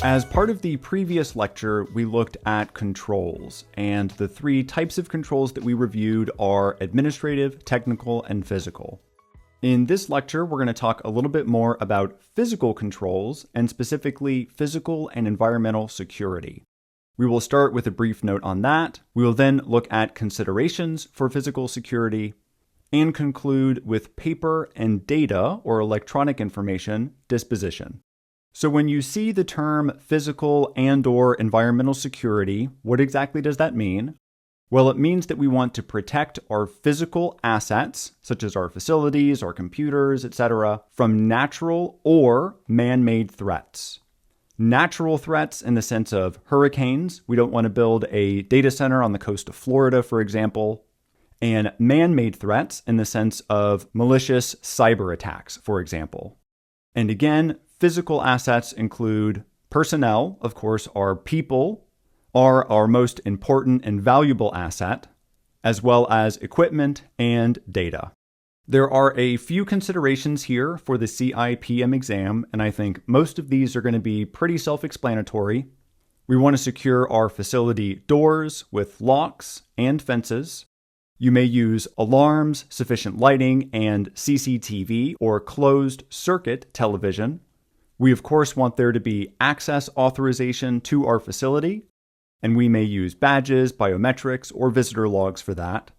As part of the previous lecture, we looked at controls, and the three types of controls that we reviewed are administrative, technical, and physical. In this lecture, we're going to talk a little bit more about physical controls, and specifically physical and environmental security. We will start with a brief note on that. We will then look at considerations for physical security, and conclude with paper and data, or electronic information, disposition. So when you see the term physical and/or environmental security, what exactly does that mean? Well, it means that we want to protect our physical assets, such as our facilities, our computers, etc., from natural or man-made threats. Natural threats in the sense of hurricanes. We don't want to build a data center on the coast of Florida, for example. And man-made threats in the sense of malicious cyber attacks, for example. And again, physical assets include personnel, of course, our people are our most important and valuable asset, as well as equipment and data. There are a few considerations here for the CIPM exam, and I think most of these are going to be pretty self-explanatory. We want to secure our facility doors with locks and fences. You may use alarms, sufficient lighting, and CCTV or closed circuit television. We of course want there to be access authorization to our facility, and we may use badges, biometrics, or visitor logs for that.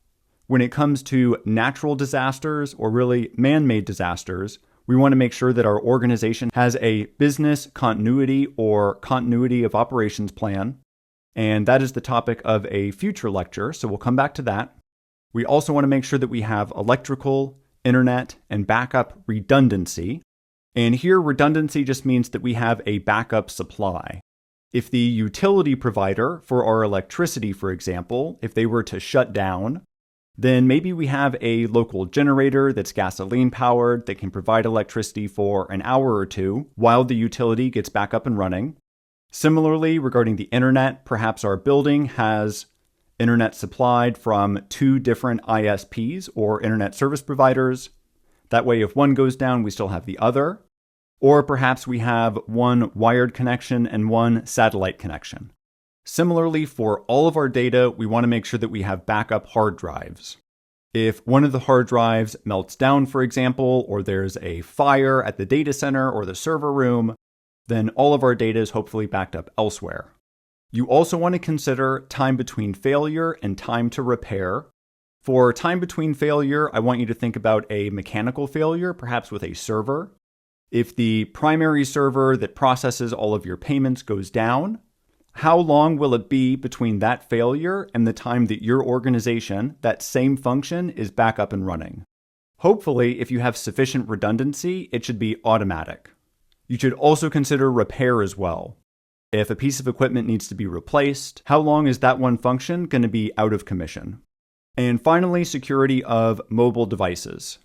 When it comes to natural disasters or really man-made disasters, we want to make sure that our organization has a business continuity or continuity of operations plan, and that is the topic of a future lecture, so we'll come back to that. We also want to make sure that we have electrical, internet, and backup redundancy. And here, redundancy just means that we have a backup supply. If the utility provider for our electricity, for example, if they were to shut down, then maybe we have a local generator that's gasoline powered that can provide electricity for an hour or two while the utility gets back up and running. Similarly, regarding the internet, perhaps our building has internet supplied from two different ISPs or internet service providers. That way, if one goes down, we still have the other. Or perhaps we have one wired connection and one satellite connection. Similarly, for all of our data, we want to make sure that we have backup hard drives. If one of the hard drives melts down, for example, or there's a fire at the data center or the server room, then all of our data is hopefully backed up elsewhere. You also want to consider time between failure and time to repair. For time between failure, I want you to think about a mechanical failure, perhaps with a server. If the primary server that processes all of your payments goes down, how long will it be between that failure and the time that your organization, that same function, is back up and running? Hopefully, if you have sufficient redundancy, it should be automatic. You should also consider repair as well. If a piece of equipment needs to be replaced, how long is that one function going to be out of commission? And finally, security of mobile devices.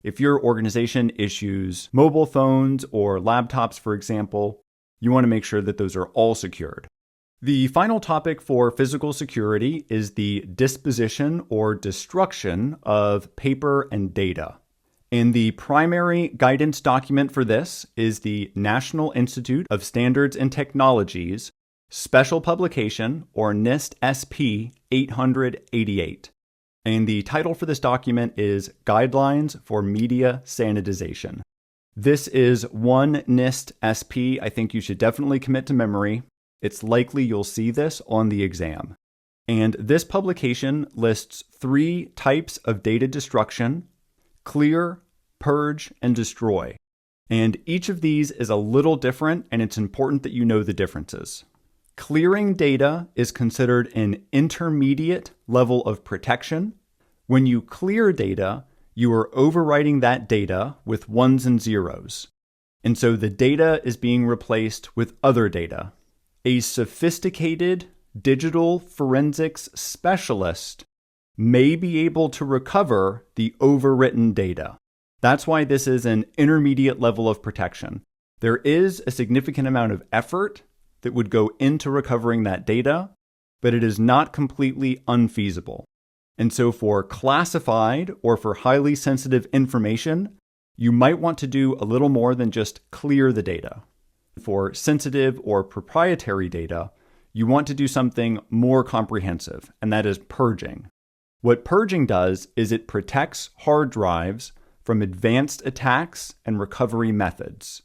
If your organization issues mobile phones or laptops, for example, you want to make sure that those are all secured. The final topic for physical security is the disposition or destruction of paper and data. And the primary guidance document for this is the National Institute of Standards and Technology's Special Publication, or NIST SP 888. And the title for this document is Guidelines for Media Sanitization. This is one NIST SP I think you should definitely commit to memory. It's likely you'll see this on the exam. And this publication lists 3 types of data destruction: clear, purge, and destroy. And each of these is a little different, and it's important that you know the differences. Clearing data is considered an intermediate level of protection. When you clear data, you are overwriting that data with ones and zeros. And so the data is being replaced with other data. A sophisticated digital forensics specialist may be able to recover the overwritten data. That's why this is an intermediate level of protection. There is a significant amount of effort that would go into recovering that data, but it is not completely unfeasible. And so for classified or for highly sensitive information, you might want to do a little more than just clear the data. For sensitive or proprietary data, you want to do something more comprehensive, and that is purging. What purging does is it protects hard drives from advanced attacks and recovery methods.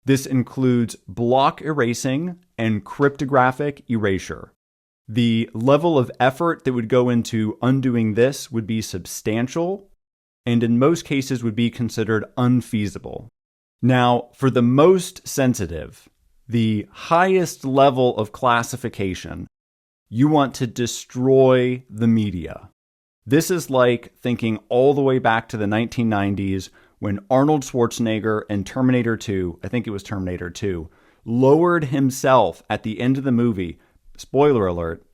This includes block erasing and cryptographic erasure. The level of effort that would go into undoing this would be substantial, and in most cases would be considered unfeasible. Now, for the most sensitive, the highest level of classification, you want to destroy the media. This is like thinking all the way back to the 1990s when Arnold Schwarzenegger in Terminator 2, I think it was Terminator 2, lowered himself at the end of the movie. Spoiler alert,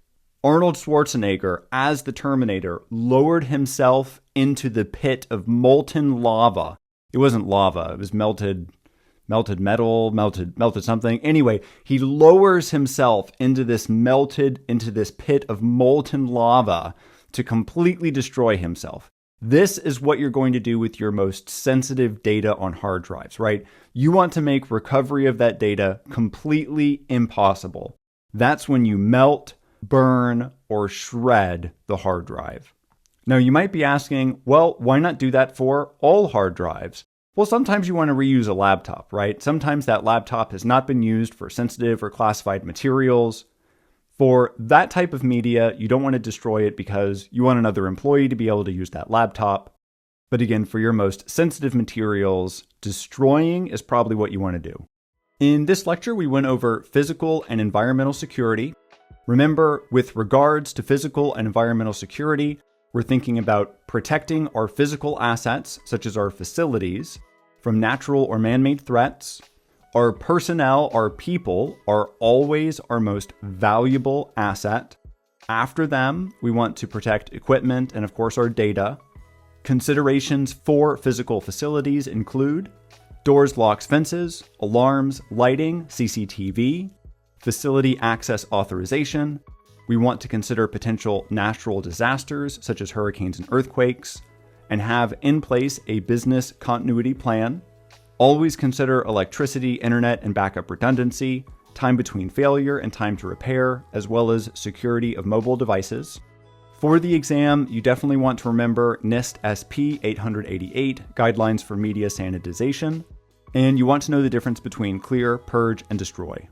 Arnold Schwarzenegger, as the Terminator, lowered himself into the pit of molten lava. It wasn't lava, it was melted metal, melted something. Anyway, he lowers himself into this pit of molten lava to completely destroy himself. This is what you're going to do with your most sensitive data on hard drives, right? You want to make recovery of that data completely impossible. That's when you melt, burn, or shred the hard drive. Now, you might be asking, well, why not do that for all hard drives? Well, sometimes you want to reuse a laptop, right? Sometimes that laptop has not been used for sensitive or classified materials. For that type of media, you don't want to destroy it because you want another employee to be able to use that laptop. But again, for your most sensitive materials, destroying is probably what you want to do. In this lecture, we went over physical and environmental security. Remember, with regards to physical and environmental security, we're thinking about protecting our physical assets, such as our facilities, from natural or man-made threats. Our personnel, our people, are always our most valuable asset. After them, we want to protect equipment and, of course, our data. Considerations for physical facilities include doors, locks, fences, alarms, lighting, CCTV, facility access authorization. We want to consider potential natural disasters such as hurricanes and earthquakes, and have in place a business continuity plan. Always consider electricity, internet, and backup redundancy, time between failure and time to repair, as well as security of mobile devices. For the exam, you definitely want to remember NIST SP 888, Guidelines for Media Sanitization, and you want to know the difference between clear, purge, and destroy.